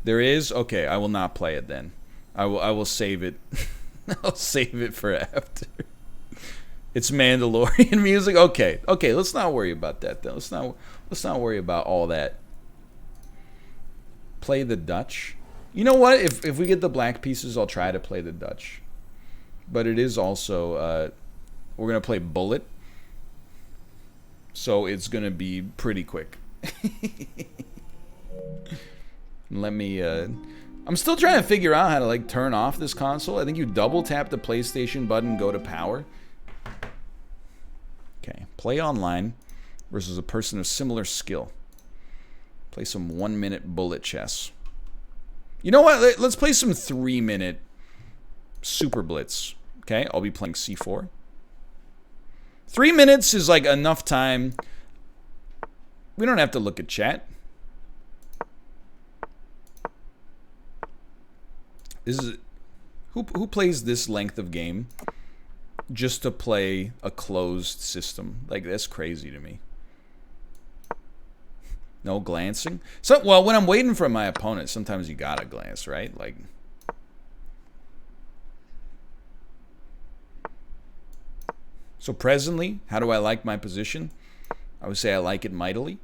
There is? Okay, I will not play it then. I will save it. I'll save it for after. It's Mandalorian music. Okay, okay. Let's not worry about that then. Let's not worry about all that. Play the Dutch. You know what? If we get the black pieces, I'll try to play the Dutch. But it is also we're gonna play Bullet, so it's gonna be pretty quick. Let me. I'm still trying to figure out how to like turn off this console. I think you double tap the PlayStation button, go to power. Okay, play online versus a person of similar skill. Play some 1-minute bullet chess. You know what? Let's play some 3-minute super blitz. Okay, I'll be playing c4. 3 minutes is like enough time. We don't have to look at chat. This is who plays this length of game just to play a closed system? Like, that's crazy to me. No glancing. So, well, when I'm waiting for my opponent, sometimes you gotta glance, right? Like, so presently, how do I like my position? I would say I like it mightily.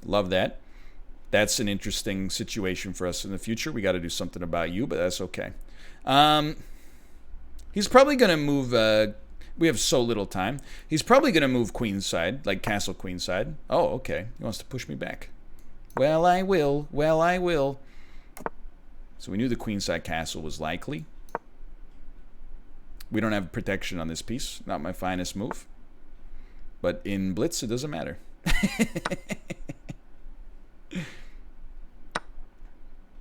Love that. That's an interesting situation for us in the future. We got to do something about you, but that's okay. He's probably going to move... we have so little time. He's probably going to move queenside, like castle queenside. Oh, okay. He wants to push me back. Well, I will. Well, I will. So we knew the queenside castle was likely. We don't have protection on this piece. Not my finest move. But in blitz, it doesn't matter.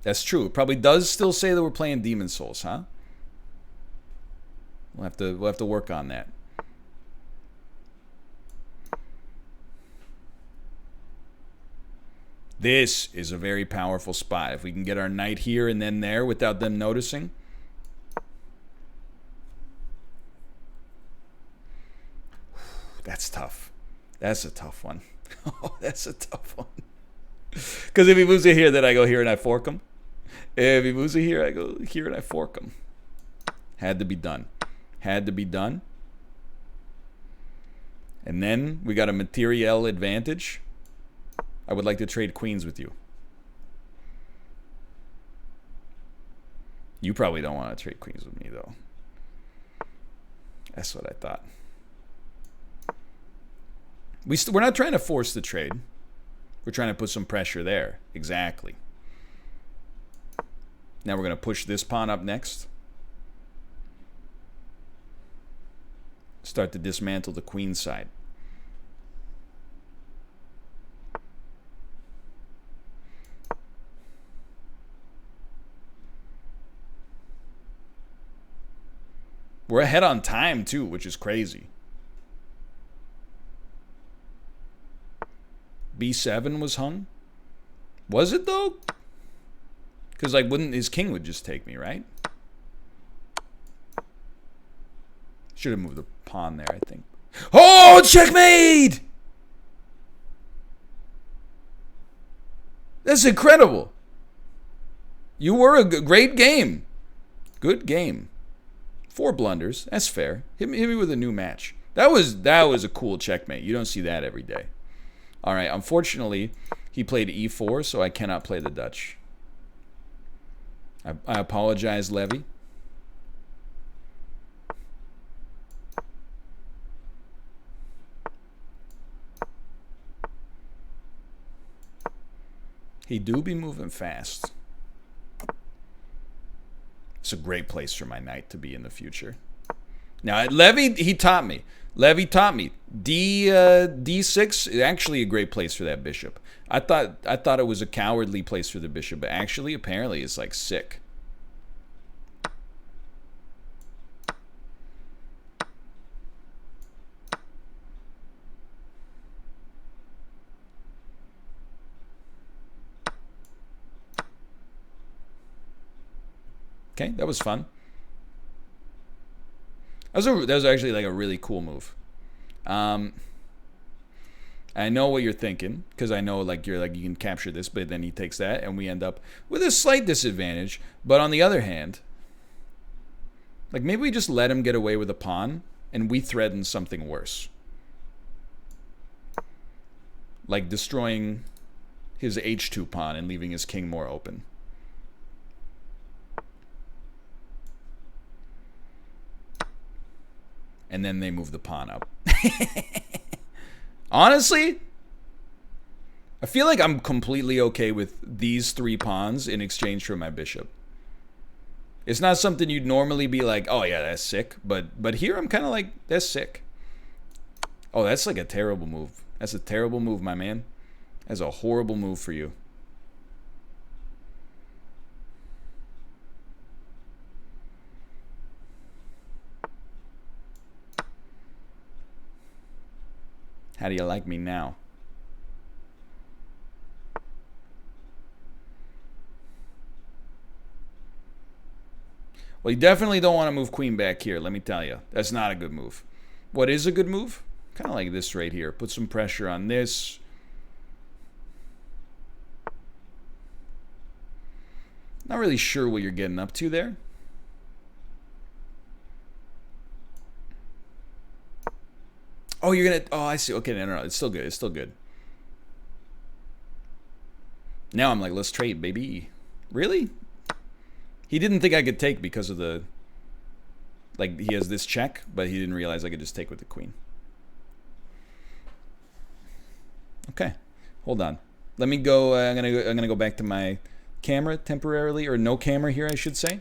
That's true. It probably does still say that we're playing Demon Souls, huh? We'll have to work on that. This is a very powerful spot. If we can get our knight here and then there without them noticing. That's tough. That's a tough one. Oh, that's a tough one. Because if he moves it here, then I go here and I fork him. If he moves it here, I go here and I fork him. Had to be done. Had to be done. And then we got a materiel advantage. I would like to trade queens with you. You probably don't want to trade queens with me, though. That's what I thought. We're not trying to force the trade. We're trying to put some pressure there. Exactly. Now we're going to push this pawn up next. Start to dismantle the queen side. We're ahead on time, too, which is crazy. B7 was hung? Was it, though? Because, like, wouldn't his king would just take me, right? Should have moved the pawn there, I think. Oh, checkmate! That's incredible. You were a great game. Good game. 4 blunders. That's fair. Hit me with a new match. That was a cool checkmate. You don't see that every day. All right. Unfortunately, he played e4, so I cannot play the Dutch. I apologize, Levy. He do be moving fast. It's a great place for my knight to be in the future. Now, Levy, he taught me. Levy taught me. D6 is actually a great place for that bishop. I thought it was a cowardly place for the bishop, but actually, apparently, it's like sick. Okay, that was fun. That was actually like a really cool move. I know what you're thinking, because I know like you're like you can capture this, but then he takes that, and we end up with a slight disadvantage. But on the other hand, like maybe we just let him get away with a pawn, and we threaten something worse, like destroying his h2 pawn and leaving his king more open. And then they move the pawn up. Honestly, I feel like I'm completely okay with these 3 pawns in exchange for my bishop. It's not something you'd normally be like, oh yeah, that's sick. But here I'm kind of like, that's sick. Oh, that's like a terrible move. That's a terrible move, my man. That's a horrible move for you. How do you like me now? Well, you definitely don't want to move queen back here, let me tell you. That's not a good move. What is a good move? Kind of like this right here. Put some pressure on this. Not really sure what you're getting up to there. Oh, you're gonna... Oh, I see. Okay, no. It's still good. It's still good. Now I'm like, let's trade, baby. Really? He didn't think I could take because of the... Like, he has this check, but he didn't realize I could just take with the queen. Okay. Hold on. Let me go... I'm gonna go back to my camera temporarily. Or no camera here, I should say.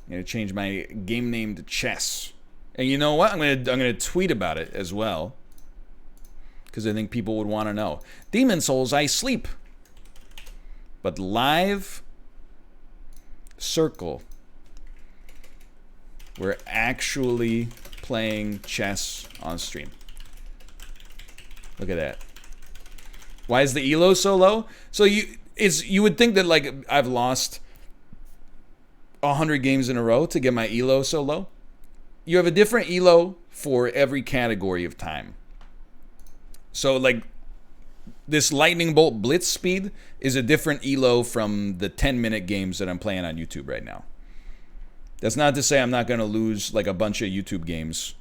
I'm gonna change my game name to chess, and you know what? I'm gonna tweet about it as well, because I think people would want to know. Demon Souls, I sleep, but live circle. We're actually playing chess on stream. Look at that. Why is the elo so low? So you would think that like I've lost 100 games in a row to get my elo so low. You have a different elo for every category of time. So like this lightning bolt blitz speed is a different elo from the 10-minute games that I'm playing on YouTube right now. That's not to say I'm not going to lose like a bunch of YouTube games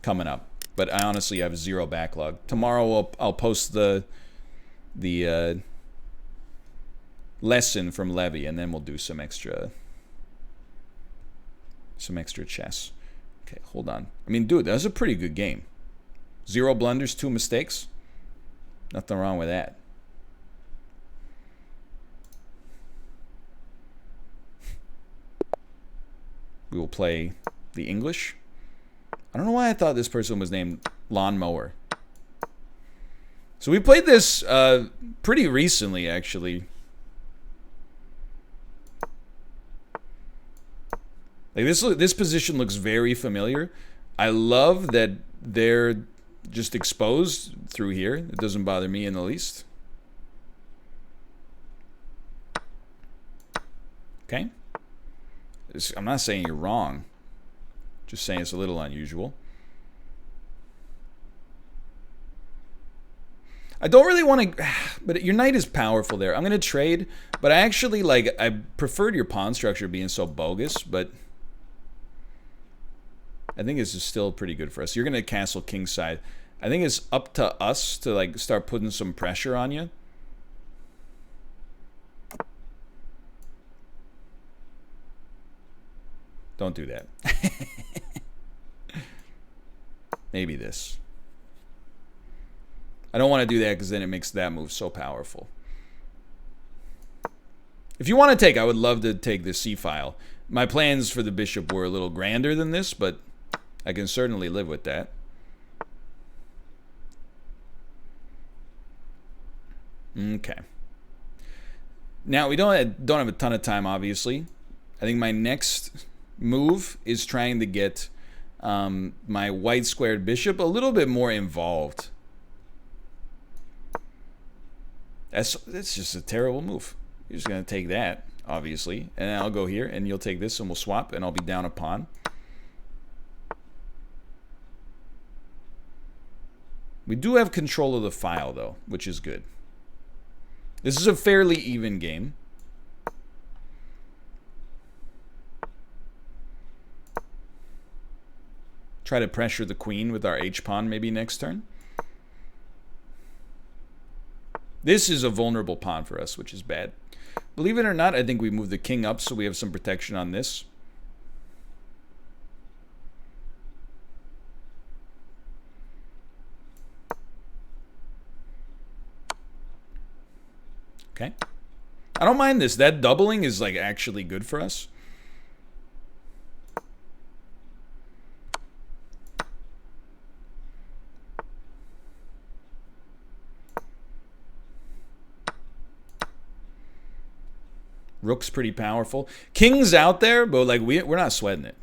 coming up, but I honestly have 0 backlog. Tomorrow I'll post the lesson from Levy, and then we'll do some extra chess. Okay, hold on. I mean, dude, that was a pretty good game. 0 blunders, 2 mistakes. Nothing wrong with that. We will play the English. I don't know why I thought this person was named Lawnmower. So we played this pretty recently, actually. Like this position looks very familiar. I love that they're just exposed through here. It doesn't bother me in the least. Okay. I'm not saying you're wrong. Just saying it's a little unusual. I don't really want to, but your knight is powerful there. I'm going to trade, but I actually like, I preferred your pawn structure being so bogus, but I think this is still pretty good for us. You're going to castle kingside. I think it's up to us to like start putting some pressure on you. Don't do that. Maybe this. I don't want to do that because then it makes that move so powerful. If you want to take, I would love to take the c-file. My plans for the bishop were a little grander than this, but I can certainly live with that. Okay. Now, we don't have a ton of time, obviously. I think my next move is trying to get my white squared bishop a little bit more involved. That's just a terrible move. You're just going to take that, obviously. And then I'll go here, and you'll take this, and we'll swap, and I'll be down a pawn. We do have control of the file, though, which is good. This is a fairly even game. Try to pressure the queen with our h-pawn maybe next turn. This is a vulnerable pawn for us, which is bad. Believe it or not, I think we move the king up so we have some protection on this. Okay. I don't mind this. That doubling is like actually good for us. Rook's pretty powerful. King's out there, but like we're not sweating it.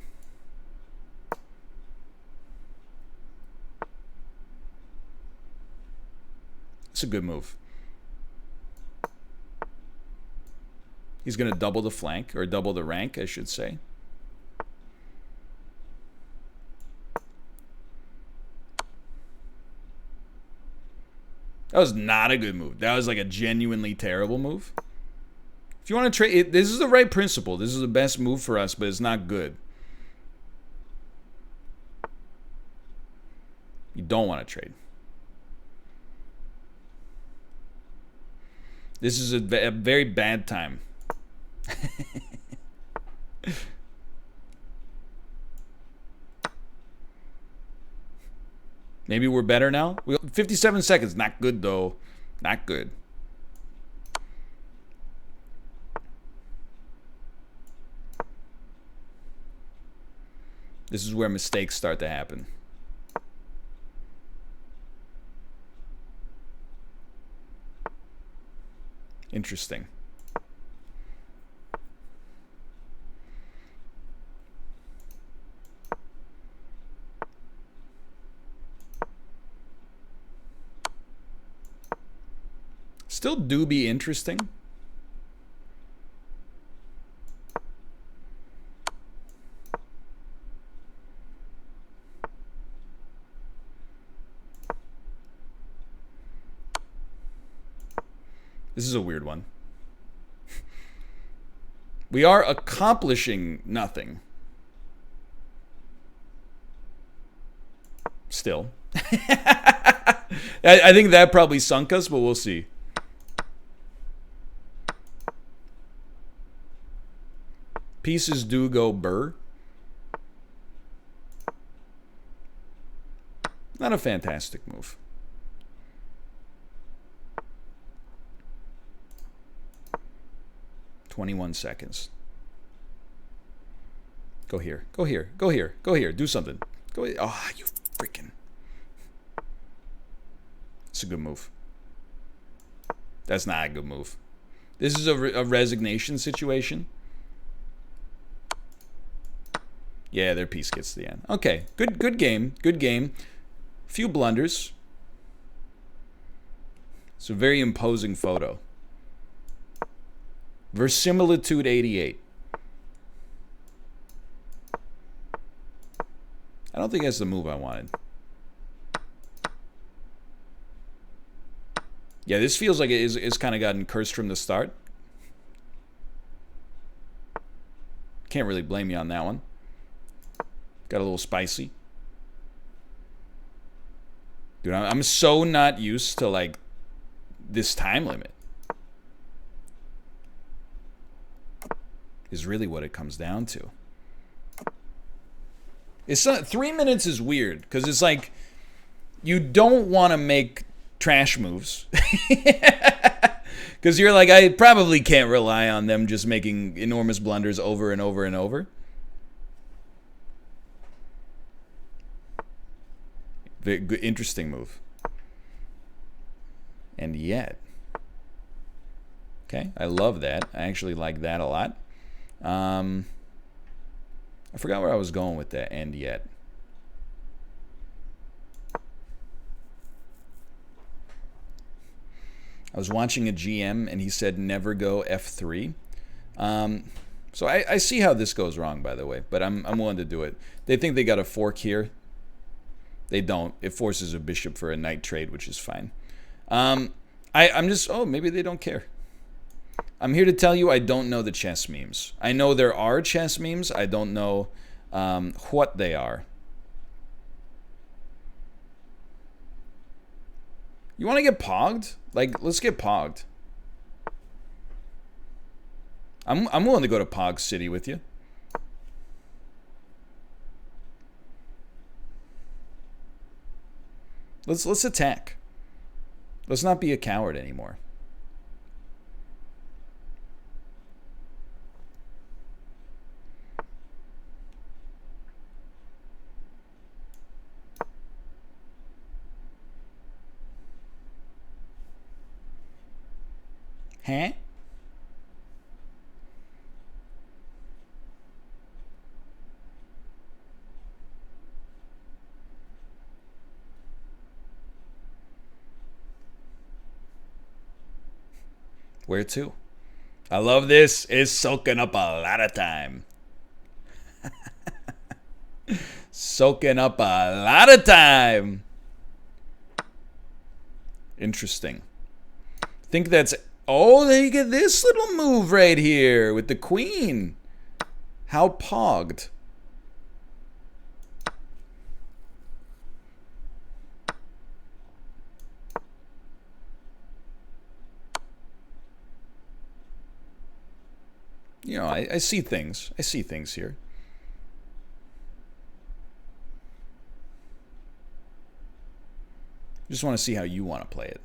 It's a good move. He's going to double the flank, or double the rank, I should say. That was not a good move. That was like a genuinely terrible move. If you want to trade, this is the right principle. This is the best move for us, but it's not good. You don't want to trade. This is a very bad time. Maybe we're better now. 57 seconds. Not good, though. Not good. This is where mistakes start to happen. Interesting. Still do be interesting. This is a weird one. We are accomplishing nothing. Still. I think that probably sunk us, but we'll see. Pieces do go burr. Not a fantastic move. "21 seconds. Go here. Go here. Go here. Go here. Do something. Go here. Oh, you freaking. It's a good move. That's not a good move. This is a resignation situation. Yeah, their piece gets to the end. Okay, good game. Good game. Few blunders. It's a very imposing photo. Verisimilitude 88. I don't think that's the move I wanted. Yeah, this feels like it's kind of gotten cursed from the start. Can't really blame you on that one. Got a little spicy. Dude, I'm so not used to like this time limit. Is really what it comes down to. It's not, 3 minutes is weird because it's like you don't want to make trash moves because you're like, I probably can't rely on them just making enormous blunders over and over and over. Very good, interesting move. And yet, okay, I love that. I actually like that a lot. I forgot where I was going with that. And yet, I was watching a GM and he said never go F3. So I see how this goes wrong, by the way, but I'm willing to do it. They think they got a fork here. They don't. It forces a bishop for a knight trade, which is fine. I'm just, oh, maybe they don't care. I'm here to tell you I don't know the chess memes. I know there are chess memes. I don't know what they are. You want to get pogged? Like, let's get pogged. I'm willing to go to Pog City with you. Let's attack. Let's not be a coward anymore. Huh? Where to? I love this. It's soaking up a lot of time. Soaking up a lot of time. Interesting. Think that's... Oh, there you get this little move right here with the queen. How pogged. You know, I see things. I see things here. Just want to see how you want to play it.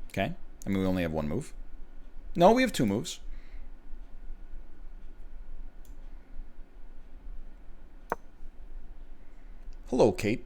Okay. I mean, we only have one move. No, we have two moves. Hello, Kate.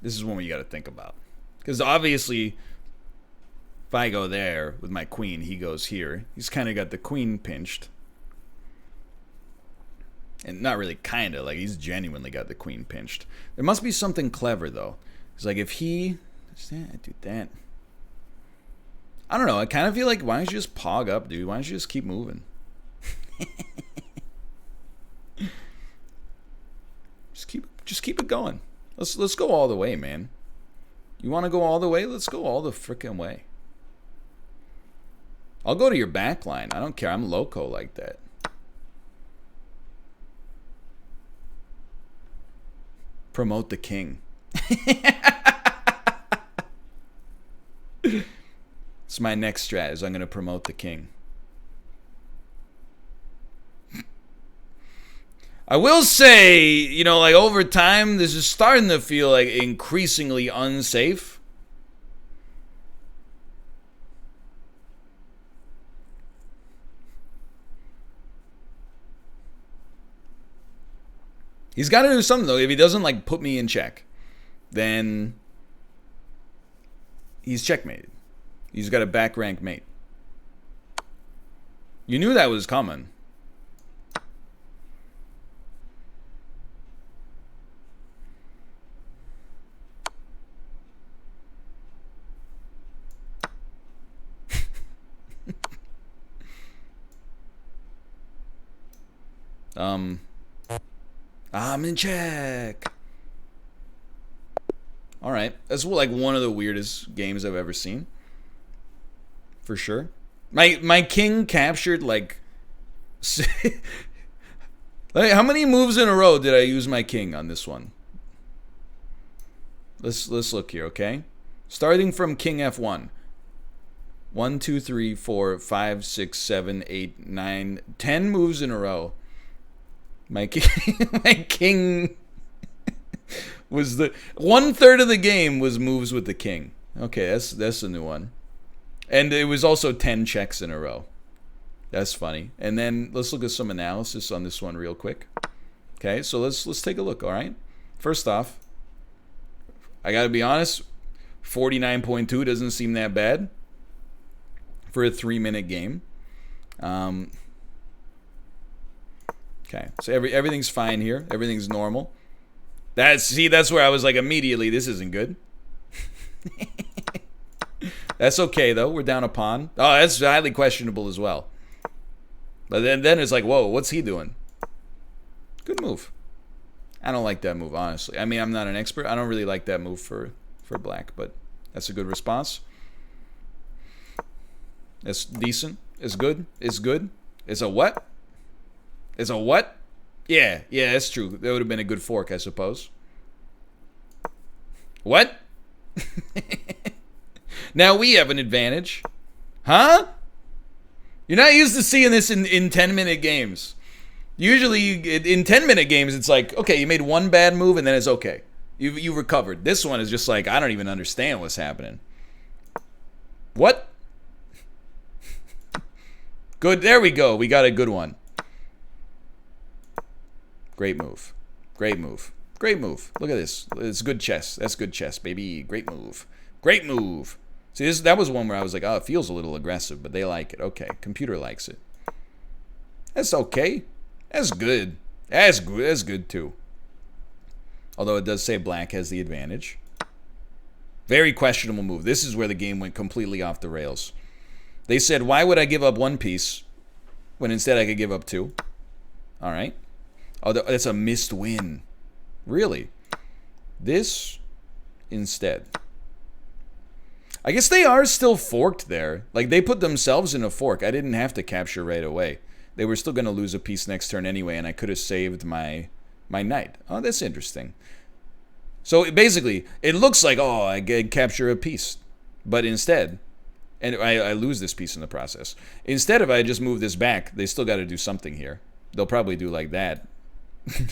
This is one you got to think about. Because obviously, if I go there with my queen, he goes here. He's kind of got the queen pinched. And not really kind of, like he's genuinely got the queen pinched. There must be something clever, though. It's like if he... do that. I don't know. I kind of feel like, why don't you just pog up, dude? Why don't you just keep moving? Just keep it going. Let's go all the way, man. You want to go all the way? Let's go all the frickin' way. I'll go to your back line. I don't care. I'm loco like that. Promote the king. It's my next strat, is I'm going to promote the king. I will say, you know, like over time, this is starting to feel like increasingly unsafe. He's got to do something, though. If he doesn't, like, put me in check, then he's checkmated. He's got a back rank mate. You knew that was coming. I'm in check. All right, that's like one of the weirdest games I've ever seen, for sure. My king captured like how many moves in a row did I use my king on this one? Let's look here, okay? Starting from king f1. 1, 2, 3, 4, 5, 6, 7, 8, 9, 10 moves in a row. My king was the 1/3 of the game was moves with the king. Okay, that's a new one. And it was also 10 checks in a row. That's funny. And then let's look at some analysis on this one real quick. Okay, so let's take a look, all right? First off, I got to be honest, 49.2 doesn't seem that bad for a 3-minute game. Okay, so everything's fine here. Everything's normal. That's where I was like immediately, this isn't good. That's okay though. We're down a pawn. Oh, that's highly questionable as well. But then it's like, whoa, what's he doing? Good move. I don't like that move, honestly. I mean, I'm not an expert. I don't really like that move for black, but that's a good response. It's decent. It's good. It's good. It's a what? It's a what? Yeah, that's true. That would have been a good fork, I suppose. What? Now we have an advantage. Huh? You're not used to seeing this in 10-minute games. Usually, in 10-minute games, it's like, okay, you made one bad move, and then it's okay. You recovered. This one is just like, I don't even understand what's happening. What? Good. There we go. We got a good one. Great move. Great move. Great move. Look at this. It's good chess. That's good chess, baby. Great move. Great move. See, that was one where I was like, oh, it feels a little aggressive, but they like it. Okay. Computer likes it. That's okay. That's good. That's good. That's good, too. Although it does say black has the advantage. Very questionable move. This is where the game went completely off the rails. They said, why would I give up one piece when instead I could give up two? All right. Oh, that's a missed win. Really? This instead. I guess they are still forked there. Like, they put themselves in a fork. I didn't have to capture right away. They were still going to lose a piece next turn anyway, and I could have saved my knight. Oh, that's interesting. So, basically, it looks like, oh, I capture a piece. But instead, and I lose this piece in the process. Instead, if I just move this back, they still got to do something here. They'll probably do like that.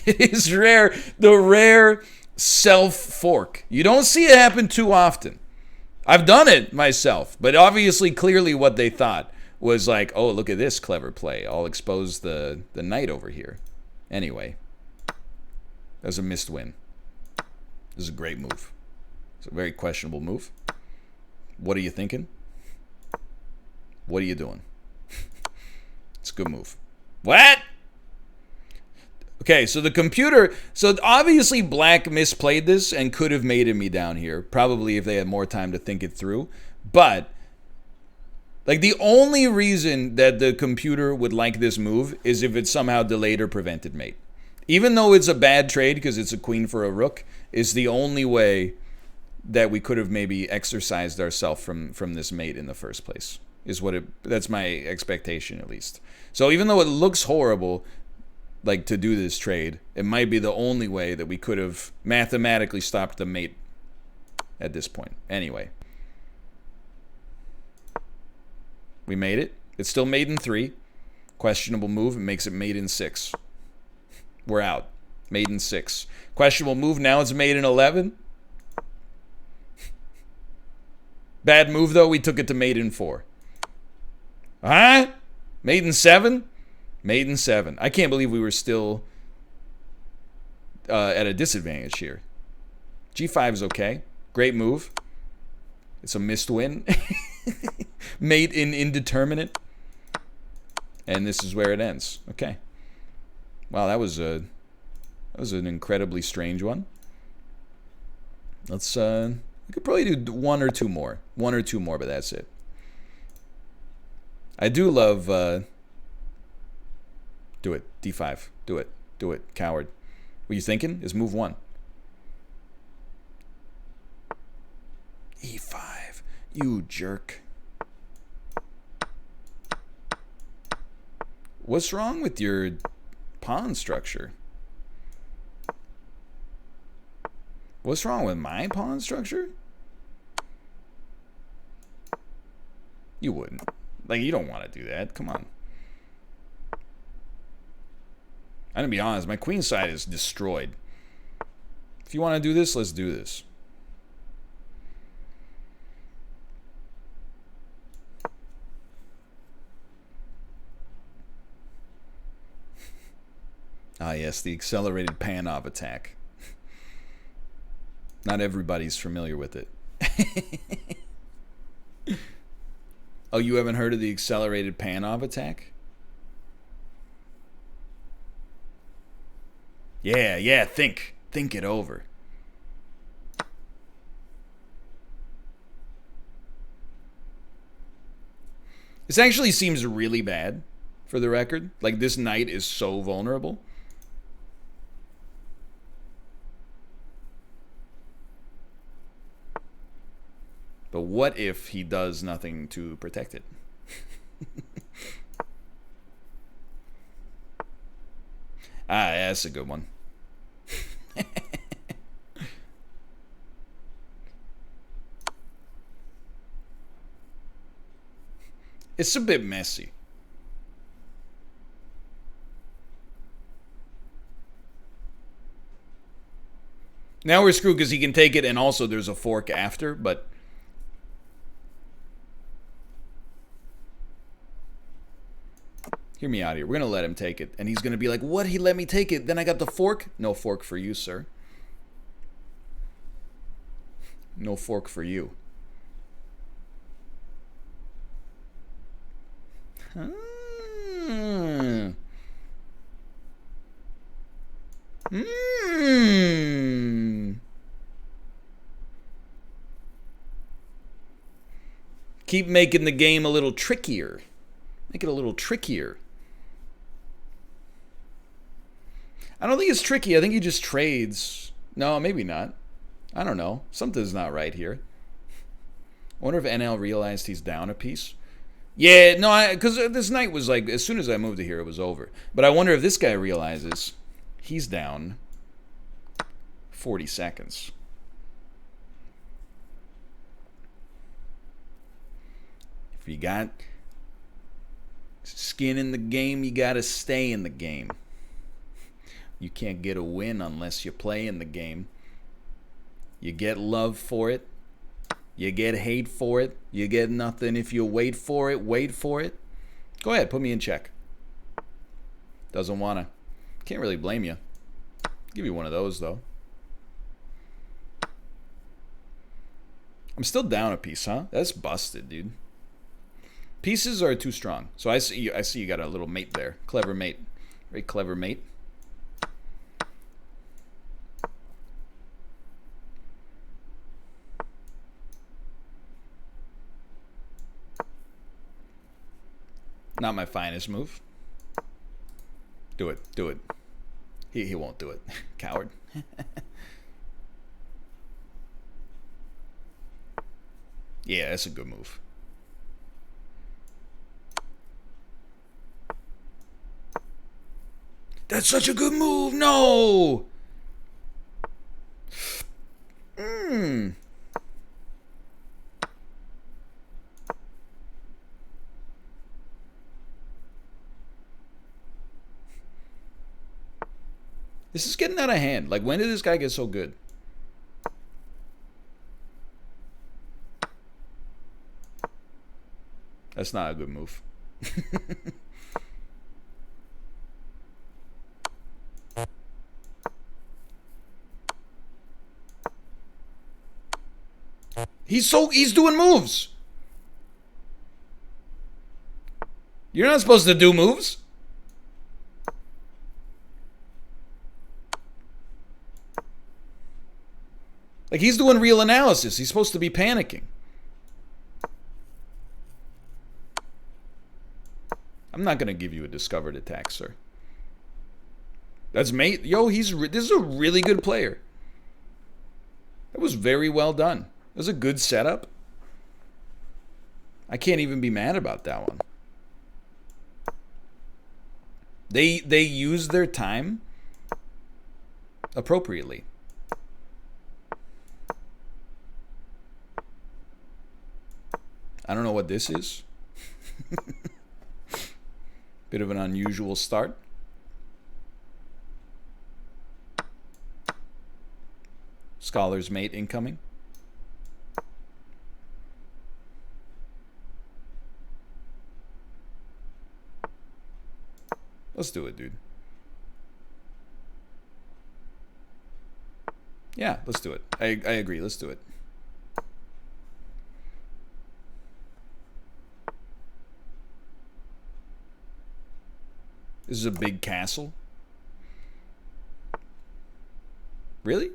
It is rare. The rare self-fork. You don't see it happen too often. I've done it myself. But obviously, clearly what they thought was like, oh, look at this clever play. I'll expose the knight over here. Anyway. That was a missed win. This is a great move. It's a very questionable move. What are you thinking? What are you doing? It's a good move. What? Okay, so the computer... So obviously black misplayed this and could have mated me down here. Probably if they had more time to think it through. But... like, the only reason that the computer would like this move is if it somehow delayed or prevented mate. Even though it's a bad trade because it's a queen for a rook, is the only way that we could have maybe exercised ourselves from this mate in the first place. That's my expectation, at least. So even though it looks horrible, like, to do this trade, it might be the only way that we could have mathematically stopped the mate at this point. Anyway. We made it. It's still mate in 3. Questionable move. It makes it mate in 6. We're out. Mate in 6. Questionable move. Now it's mate in 11. Bad move, though. We took it to mate in 4. Huh? Mate in 7? Mate in 7. I can't believe we were still at a disadvantage here. G5 is okay. Great move. It's a missed win. Mate in indeterminate. And this is where it ends. Okay. Wow, that was an incredibly strange one. Let's we could probably do one or two more. One or two more, but that's it. I do love do it. D5. Do it. Do it. Coward. What are you thinking? Is move 1. E5. You jerk. What's wrong with your pawn structure? What's wrong with my pawn structure? You wouldn't. Like, you don't want to do that. Come on. I'm going to be honest. My queen side is destroyed. If you want to do this, let's do this. Ah, yes, the accelerated Panov attack. Not everybody's familiar with it. Oh, you haven't heard of the accelerated Panov attack? Yeah, think it over. This actually seems really bad, for the record. Like, this knight is so vulnerable. But what if he does nothing to protect it? Ah, yeah, that's a good one. It's a bit messy. Now we're screwed because he can take it and also there's a fork after, but... Hear me out here. We're going to let him take it. And he's going to be like, what? He let me take it. Then I got the fork? No fork for you, sir. No fork for you. Keep making the game a little trickier. Make it a little trickier. I don't think it's tricky. I think he just trades. No, maybe not. I don't know. Something's not right here. I wonder if NL realized he's down a piece. Yeah, no, because this night was like, as soon as I moved to here, it was over. But I wonder if this guy realizes he's down 40 seconds. If you got skin in the game, you got to stay in the game. You can't get a win unless you play in the game. You get love for it. You get hate for it. You get nothing if you wait for it. Wait for it. Go ahead, put me in check. Doesn't wanna. Can't really blame you. Give you one of those though. I'm still down a piece, huh? That's busted, dude. Pieces are too strong. So I see you got a little mate there. Clever mate. Very clever mate. Not my finest move. Do it. Do it. He won't do it. Coward. Yeah, that's a good move. That's such a good move. No. This is getting out of hand. Like, when did this guy get so good? That's not a good move. He's doing moves. You're not supposed to do moves. Like, he's doing real analysis. He's supposed to be panicking. I'm not going to give you a discovered attack, sir. That's mate. Yo, this is a really good player. That was very well done. It was a good setup. I can't even be mad about that one. They used their time appropriately. I don't know what this is. Bit of an unusual start. Scholar's mate incoming. Let's do it, dude. Yeah, let's do it. I agree. Let's do it. This is a big castle. Really?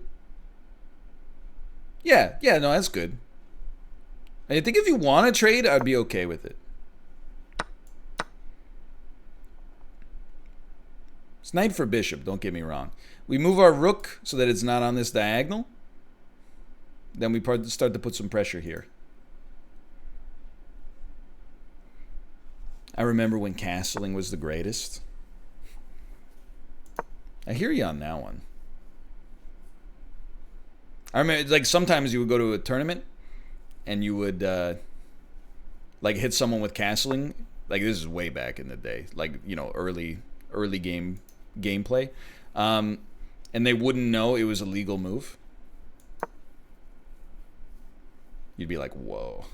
Yeah, no, that's good. I think if you want to trade, I'd be okay with it. It's knight for bishop, don't get me wrong. We move our rook so that it's not on this diagonal. Then we start to put some pressure here. I remember when castling was the greatest. I hear you on that one. I remember, like, sometimes you would go to a tournament and you would like hit someone with castling. Like, this is way back in the day, like, you know, early gameplay, and they wouldn't know it was a legal move. You'd be like, whoa,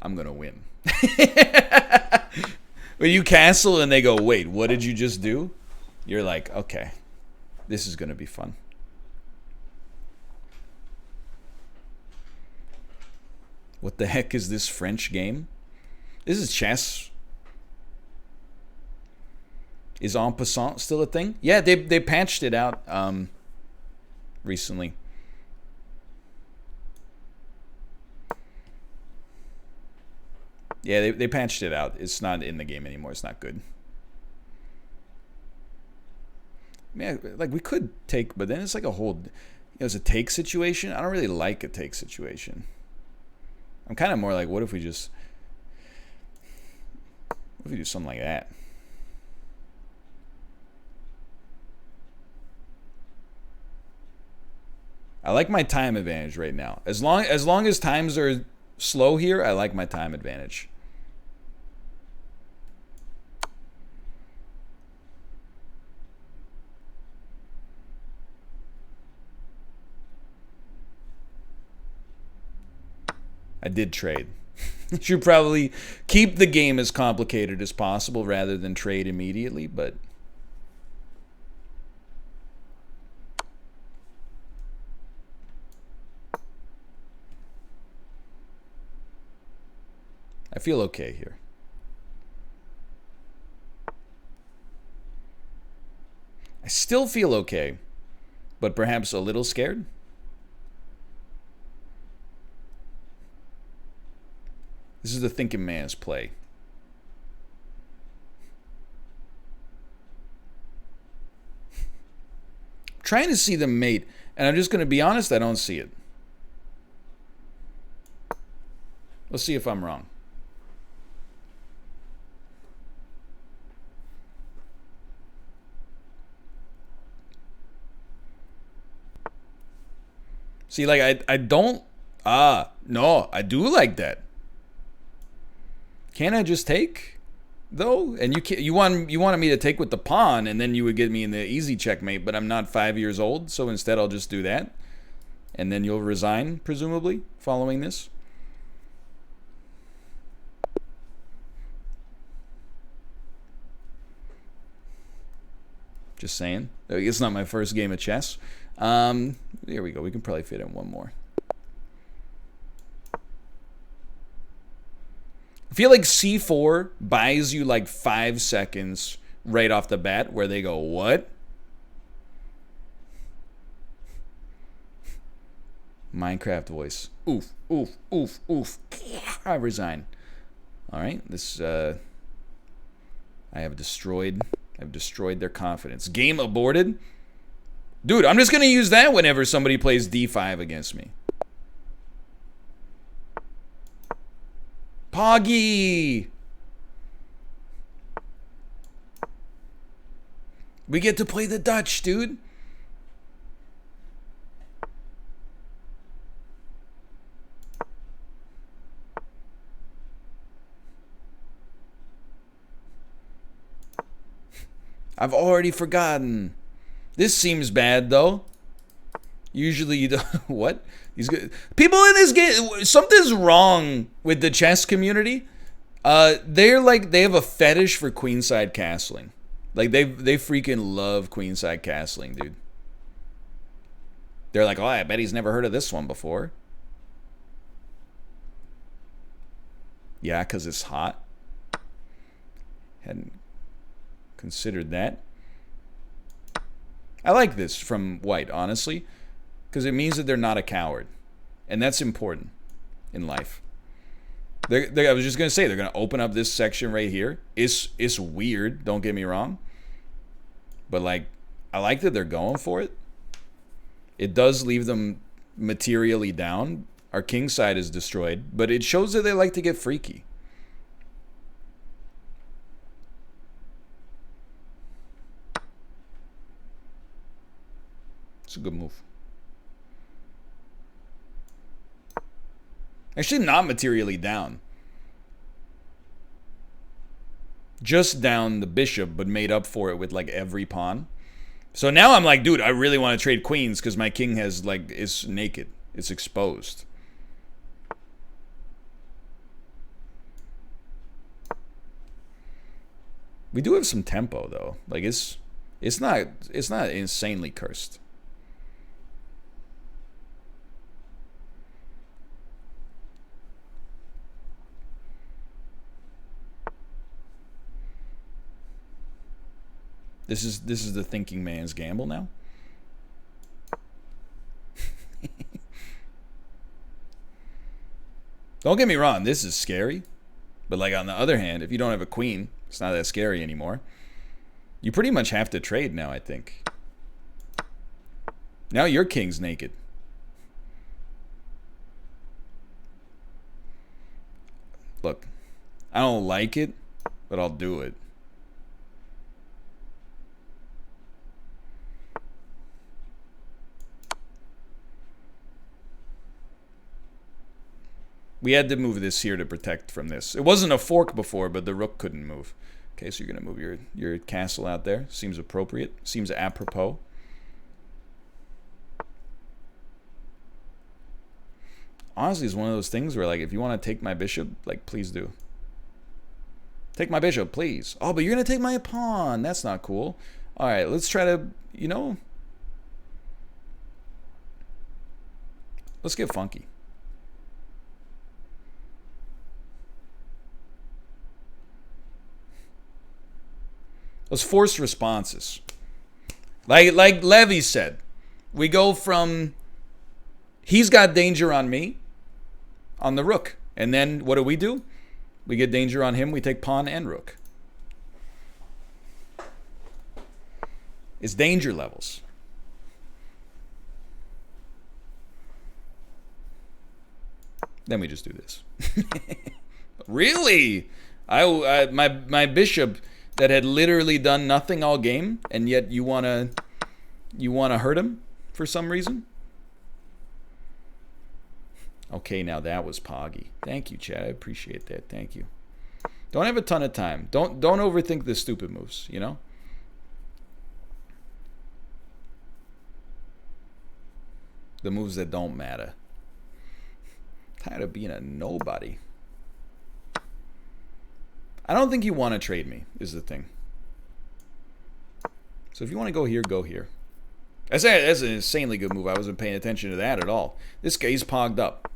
I'm gonna win. When you castle and they go, wait, what did you just do? You're like, okay, this is gonna be fun. What the heck is this French game? This is chess. Is en passant still a thing? Yeah, they patched it out recently. Yeah, they patched it out. It's not in the game anymore. It's not good. Yeah, like, we could take, but then it's like a whole, you know, it's a take situation. I don't really like a take situation. I'm kind of more like, what if we do something like that? I like my time advantage right now. As long as times are slow here, I like my time advantage. I did trade. Should probably keep the game as complicated as possible rather than trade immediately, but I feel okay here. I still feel okay, but perhaps a little scared. This is the thinking man's play. I'm trying to see the mate, and I'm just going to be honest, I don't see it. Let's see if I'm wrong. See, like, I don't... no, I do like that. Can't I just take, though? And you wanted me to take with the pawn, and then you would get me in the easy checkmate, but I'm not 5 years old, so instead I'll just do that. And then you'll resign, presumably, following this. Just saying. It's not my first game of chess. There we go. We can probably fit in one more. I feel like C4 buys you like 5 seconds right off the bat where they go, what? Minecraft voice. Oof, oof, oof, oof. I resign. All right. This, I have destroyed their confidence. Game aborted? Dude, I'm just going to use that whenever somebody plays D5 against me. Poggy! We get to play the Dutch, dude. I've already forgotten. This seems bad, though. Usually you don't... What? These people in this game... Something's wrong with the chess community. They're like... They have a fetish for queenside castling. Like, they freaking love queenside castling, dude. They're like, oh, I bet he's never heard of this one before. Yeah, because it's hot. Hadn't considered that. I like this from white, honestly, because it means that they're not a coward. And that's important in life. I was just going to say, they're going to open up this section right here. It's weird, don't get me wrong. But, like, I like that they're going for it. It does leave them materially down. Our king side is destroyed. But it shows that they like to get freaky. It's a good move. Actually, not materially down. Just down the bishop, but made up for it with, like, every pawn. So now I'm like, dude, I really want to trade queens because my king has, like, is naked. It's exposed. We do have some tempo, though. Like, it's not insanely cursed. This is the thinking man's gamble now. Don't get me wrong, this is scary. But, like, on the other hand, if you don't have a queen, it's not that scary anymore. You pretty much have to trade now, I think. Now your king's naked. Look, I don't like it, but I'll do it. We had to move this here to protect from this. It wasn't a fork before, but the rook couldn't move. Okay, so you're going to move your castle out there. Seems appropriate. Seems apropos. Honestly, it's one of those things where, like, if you want to take my bishop, like, please do. Take my bishop, please. Oh, but you're going to take my pawn. That's not cool. All right, let's try to, you know, let's get funky. Those forced responses. Like Levy said, we go from he's got danger on me, on the rook. And then what do? We get danger on him, we take pawn and rook. It's danger levels. Then we just do this. Really? My bishop that had literally done nothing all game, and yet you wanna hurt him for some reason? Okay, now that was poggy. Thank you, Chad. I appreciate that. Thank you. Don't have a ton of time. Don't overthink the stupid moves, you know? The moves that don't matter. Tired of being a nobody. I don't think you want to trade me, is the thing. So if you want to go here, go here. That's an insanely good move. I wasn't paying attention to that at all. This guy's pogged up.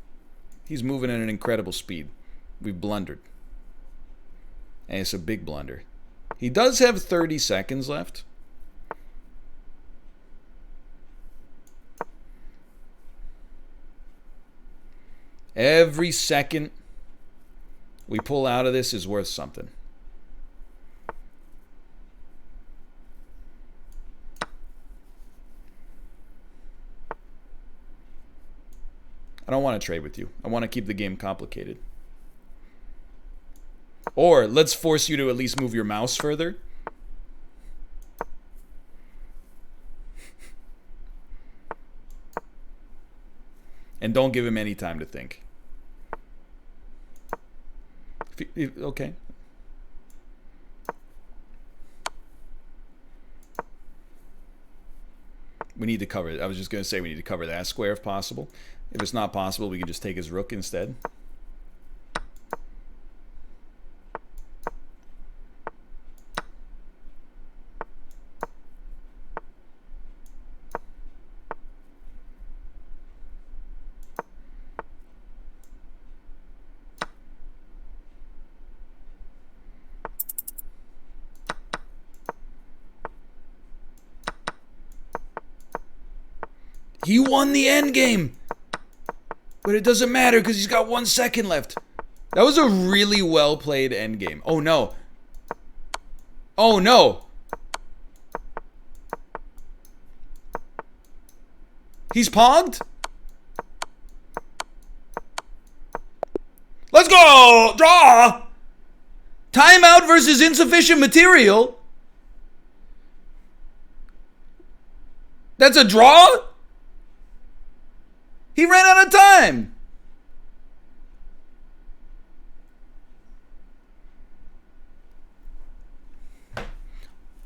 He's moving at an incredible speed. We've blundered. And it's a big blunder. He does have 30 seconds left. Every second we pull out of this is worth something. I don't want to trade with you. I want to keep the game complicated. Or let's force you to at least move your mouse further. And don't give him any time to think. Okay. We need to cover it. I was just going to say we need to cover that square if possible. If it's not possible, we can just take his rook instead. He won the end game. But it doesn't matter because he's got 1 second left. That was a really well played end game. Oh no. Oh no. He's pogged? Let's go! Draw! Timeout versus insufficient material? That's a draw? He ran out of time.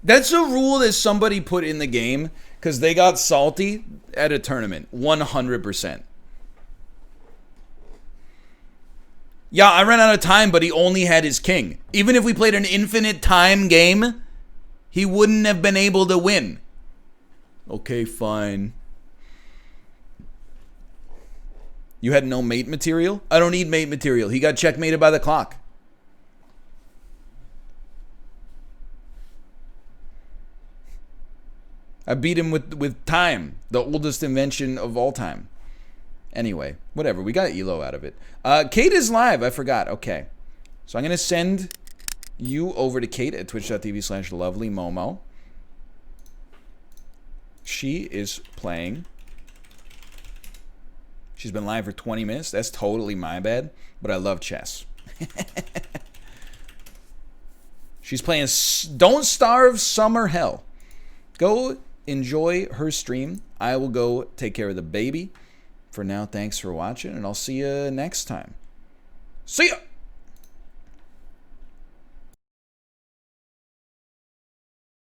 That's a rule that somebody put in the game because they got salty at a tournament. 100%. Yeah, I ran out of time, but he only had his king. Even if we played an infinite time game, he wouldn't have been able to win. Okay, fine. You had no mate material? I don't need mate material. He got checkmated by the clock. I beat him with time, the oldest invention of all time. Anyway, whatever. We got Elo out of it. Kate is live. I forgot. Okay. So I'm going to send you over to Kate at twitch.tv/lovelymomo. She is playing. She's been live for 20 minutes. That's totally my bad, but I love chess. She's playing Don't Starve Summer Hell. Go enjoy her stream. I will go take care of the baby. For now, thanks for watching, and I'll see you next time. See ya!